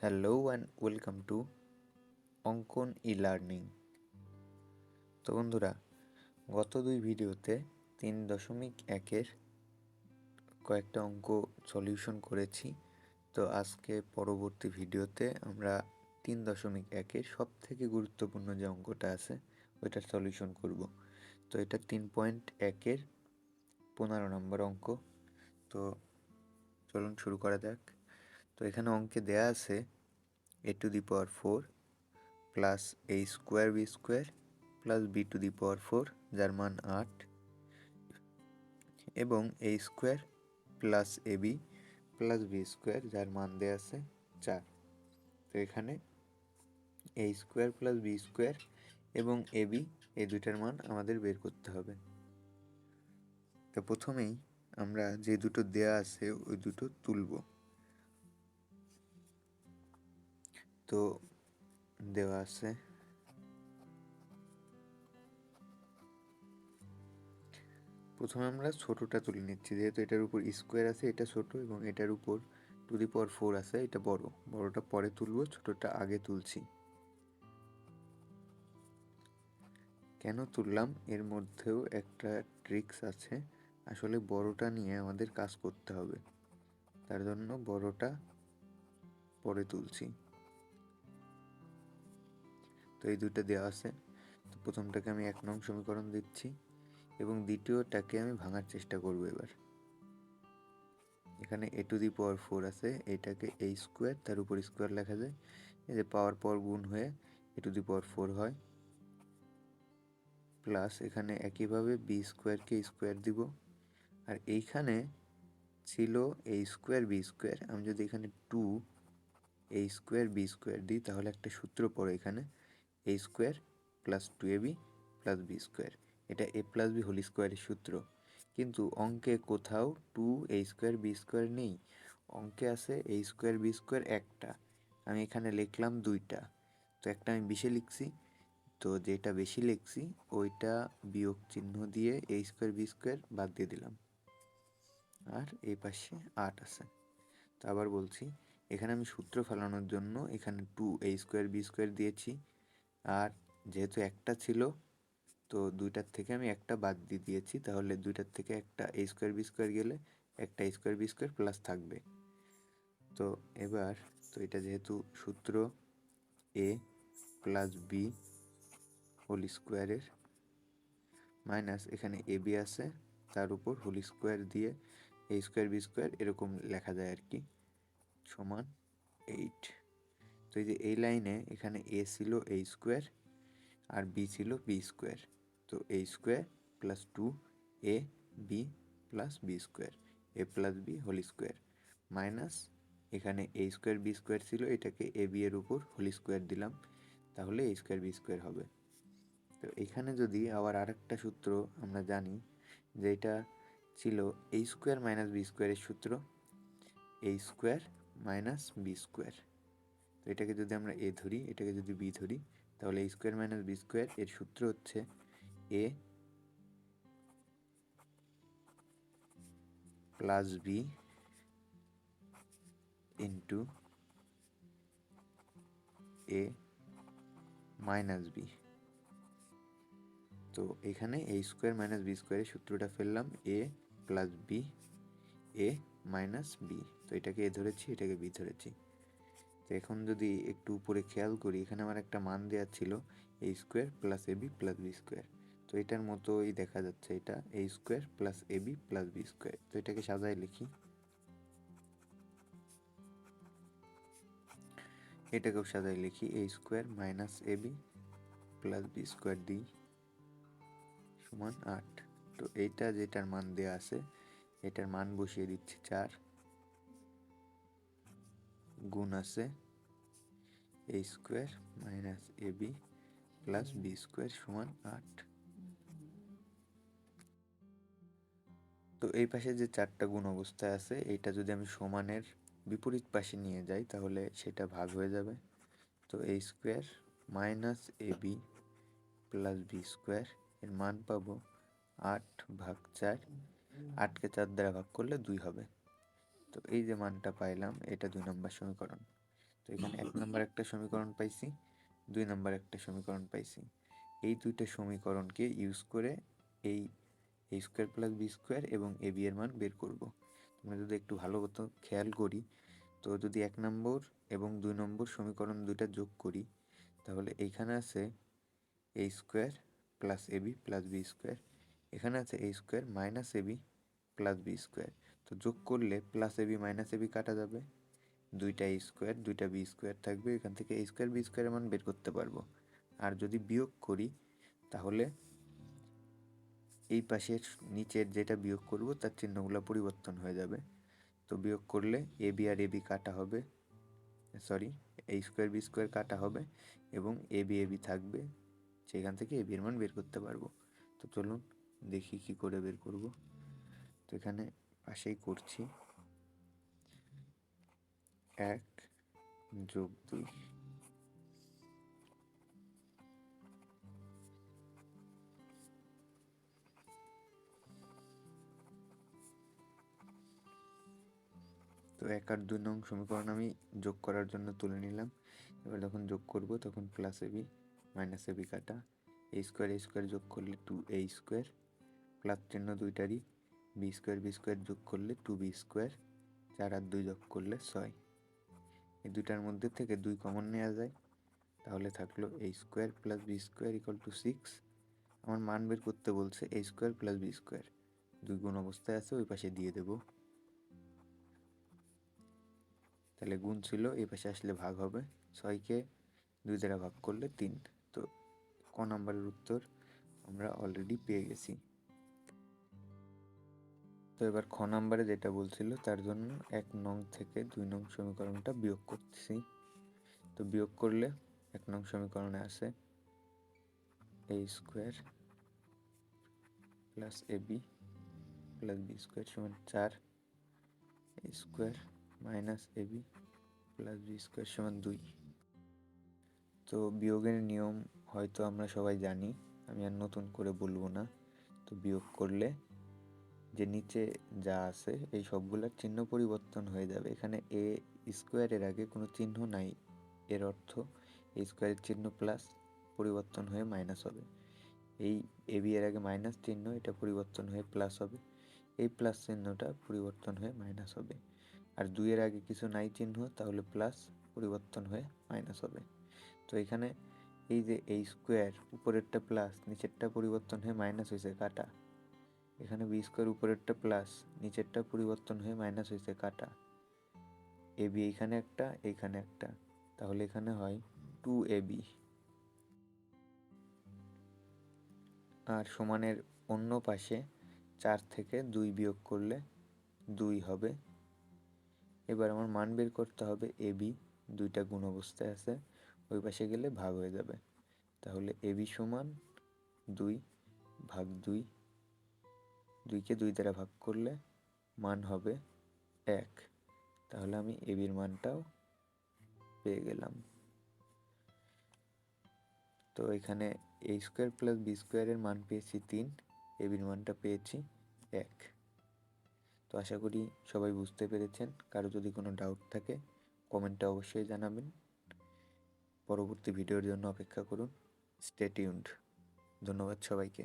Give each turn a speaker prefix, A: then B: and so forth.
A: Hello and welcome to AnKon E-Learning। তো বন্ধুরা, গত দুই ভিডিওতে ৩.১-এর কয়েকটা অঙ্ক সলিউশন করেছি। তো আজকে পরবর্তী ভিডিওতে আমরা ৩.১-এর সব থেকে গুরুত্বপূর্ণ যে অঙ্কটা আছে ওইটার সলিউশন করব। তো এটা ৩.১-এর 15 নম্বর অঙ্ক। তো চলুন শুরু করা যাক। তো এখানে অঙ্কে দেয়া আছে a⁴ plus a² plus b⁴ যার মান 8 এবং a² plus ab plus b² যার মান দেয়া আছে 4। তো এখানে a² প্লাস b² এবং ab এই দুইটার মান আমাদের বের করতে হবে। তো প্রথমেই আমরা যে দুটো দেয়া আছে ওই দুটো তুলব। তো দেওয়া আছে প্রথমে আমরা ছোটটা তুলে নিচ্ছি, যেহেতু এটার উপর স্কোয়ার আছে এটা ছোট এবং এটার উপর টু দি পাওয়ার 4 আছে এটা বড়। বড়টা পরে তুলবো, ছোটটা আগে তুলছি। কেন তুললাম এর মধ্যেও একটা ট্রিক্স আছে। আসলে বড়টা নিয়ে আমাদের কাজ করতে হবে, তার জন্য বড়টা পরে তুলছি। তো এই দুটো দেওয়া আছে। তো প্রথমটাকে আমি 1 নং সমীকরণ দিচ্ছি এবং দ্বিতীয়টাকে আমি ভাঙার চেষ্টা করব। এবার এখানে a⁴ আছে, এটাকে a² তার উপর স্কোয়ার লেখা যায়, এই যে পাওয়ার পর গুণ হয়ে a⁴ হয়, প্লাস এখানে একইভাবে b² স্কোয়ার দিব। আর এইখানে ছিল a² b², আমি যদি এখানে 2a² b² দিই তাহলে একটা সূত্র পড়ে এখানে a² plus 2ab plus b², এটা a প্লাস b হোল স্কোয়ারের সূত্র। কিন্তু অঙ্কে কোথাও 2a² b² নেই, অঙ্কে আছে a² b² একটা, আমি এখানে লিখলাম দুইটা। তো একটা আমি বেশি লিখছি, তো যেটা বেশি লিখছি ওইটা বিয়োগ চিহ্ন দিয়ে a² b² বাদ দিয়ে দিলাম, আর এই পাশে 8 আছে। তো আবার বলছি, এখানে আমি সূত্র ফেলানোর জন্য এখানে 2a² b² দিয়েছি, আর যেহেতু একটা ছিল তো দুইটার থেকে আমি একটা বাদ দিয়ে দিয়েছি, তাহলে দুইটার থেকে একটা a² b² গেলে একটা a² b² প্লাস থাকবে। তো এবার তো এটা যেহেতু সূত্র a প্লাস b হোল স্কোয়ারের মাইনাস এখানে ab আছে তার উপর হোল স্কোয়ার দিয়ে a² b² এরকম লেখা যায় আর কি, সমান 8। তো এই যে এই লাইনে এখানে a ছিল a² আর b ছিল b², তো a² plus 2ab plus b² a plus b whole square minus এখানে a² b² ছিল, এটাকে ab এর উপর হোল স্কোয়ার দিলাম, তাহলে a² b² হবে। তো এখানে যদি আবার আরেকটা সূত্র আমরা জানি, যে এটা ছিল a² মাইনাস b² এর সূত্র, a² মাইনাস b²। তো এটাকে যদি আমরা a ধরি, এটাকে যদি b ধরি, তাহলে a² মাইনাস b² এর সূত্র হচ্ছে a plus b into a minus b। তো এখানে a² মাইনাস b² এর সূত্রটা ফেললাম a plus b a minus b। তো এটাকে a ধরেছি, এটাকে b ধরেছি। তো এখন যদি একটু উপরে খেয়াল করি, এখানে আমার একটা মান দেওয়া ছিল a² plus ab plus b²। তো এটার মতোই দেখা যাচ্ছে, এটা a² plus ab plus b²। তো এটাকে সাজায় লিখি, এটাকেও সাজায় লিখি a² minus ab plus b² দিই সমান 8। তো এইটা যেটার মান দেয়া আছে এটার মান বসিয়ে দিচ্ছি 4, গুণ আছে a² minus ab plus b² সমান 8। তো এই পাশে যে 4টা গুণ অবস্থায় আছে এইটা যদি আমি সমানের বিপরীত পাশে নিয়ে যাই তাহলে সেটা ভাগ হয়ে যাবে। তো a² minus ab plus b² এর মান পাবো 8/4, 8কে 4 দ্বারা ভাগ করলে 2 হবে। তো এই যে মানটা পাইলাম এটা 2 নম্বর সমীকরণ। তো এখানে 1 নম্বর একটা সমীকরণ পাইছি, 2 নম্বর একটা সমীকরণ পাইছি। এই দুইটা সমীকরণকে ইউজ করে এই a square plus B square এবং এ বি এর মান বের করব। আমরা যদি একটু ভালো মতো খেয়াল করি, তো যদি 1 নম্বর এবং 2 নম্বর সমীকরণ দুইটা যোগ করি, তাহলে এইখানে আছে a square plus A B plus B square, এখানে আছে a square minus A B plus B square. তো যোগ করলে plus A B minus A B কাটা যাবে, দুইটা a স্কোয়ার দুইটা বি স্কোয়ার থাকবে, এখান থেকে a স্কোয়ার বি স্কোয়ারের মান বের করতে পারবো। আর যদি বিয়োগ করি, তাহলে এই পাশের নিচের যেটা বিয়োগ করব তার চিহ্নগুলো পরিবর্তন হয়ে যাবে। তো বিয়োগ করলে A B R A B কাটা হবে, সরি এ স্কোয়ার বি স্কোয়ার কাটা হবে এবং এ বি থাকবে, সেখান থেকে এ বি এর মান বের করতে পারবো। তো চলুন দেখি কি করে বের করব। তো এখানে পাশেই করছি, 1 যোগ 2, তো 1 আর 2 নং সমীকরণ আমি যোগ করার জন্য তুলে নিলাম। এবার যখন যোগ করব তখন plus A B minus A B কাটা, এ স্কোয়ার যোগ করলে 2a স্কোয়ার, প্লাস চিহ্ন দুইটারই, বি স্কোয়ার যোগ করলে 2b স্কোয়ার, 4 আর 2 যোগ করলে 6। এই দুইটার মধ্যে থেকে 2 কমন নেওয়া যায়, তাহলে থাকলো a square plus B square equal to 6। আমার মান বের করতে বলছে a square plus B square, 2 গুণ অবস্থায় আছে, ওই পাশে দিয়ে দেব। তাহলে গুণ ছিল, এই পাশে আসলে ভাগ হবে, 6কে 2 দ্বারা ভাগ করলে 3। তো ক নাম্বারের উত্তর আমরা অলরেডি পেয়ে গেছি। তো এবার খ নাম্বারে যেটা বলছিল তার জন্য 1 নং থেকে 2 নং সমীকরণটা বিয়োগ করতেছি। তো বিয়োগ করলে 1 নং সমীকরণে আছে a square plus A B plus B square সমান 4, a square minus A B plus B square সমান 2। তো বিয়োগের নিয়ম হয়তো আমরা সবাই জানি, আমি আর নতুন করে বলবো না। তো বিয়োগ করলে যে নিচে যা আছে এই সবগুলোর চিহ্ন পরিবর্তন হয়ে যাবে। এখানে এ স্কোয়ারের আগে কোনো চিহ্ন নাই, এর অর্থ এই স্কোয়ারের চিহ্ন প্লাস পরিবর্তন হয়ে মাইনাস হবে। এই এ বি এর আগে মাইনাস চিহ্ন, এটা পরিবর্তন হয়ে প্লাস হবে, এই প্লাস চিহ্নটা পরিবর্তন হয়ে মাইনাস হবে। আর 2 এর আগে কিছু নাই চিহ্ন, তাহলে প্লাস পরিবর্তন হয়ে মাইনাস হবে। তো এখানে এই যে এই স্কোয়ার উপরেরটা প্লাস নিচেরটা পরিবর্তন হয়ে মাইনাস হয়েছে কাটা, এখানে বি স্কোয়ার উপরেরটা প্লাস নিচেরটা পরিবর্তন হয়ে মাইনাস হয়েছে কাটা, এ বি এইখানে একটা, তাহলে এখানে হয় 2ab। আর সমানের অন্য পাশে 4 থেকে 2 বিয়োগ করলে 2 হবে। এবার আমার মান বের করতে হবে এ বি, দুইটা গুণ অবস্থায় আছে, ওই পাশে গেলে ভাগ হয়ে যাবে। তাহলে এ বি সমান 2 ভাগ 2, 2কে 2 দ্বারা ভাগ করলে মান হবে 1। তাহলে আমি এ বির মানটাও পেয়ে গেলাম। তো এখানে এ স্কোয়ার প্লাস বি স্কোয়ারের মান পেয়েছি 3, এ বির মানটা পেয়েছি 1। তো আশা করি সবাই বুঝতে পেরেছেন। কারো যদি কোনো ডাউট থাকে কমেন্টে অবশ্যই জানাবেন। পরবর্তী ভিডিওর জন্য অপেক্ষা করুন। Stay tuned. ধন্যবাদ সবাইকে।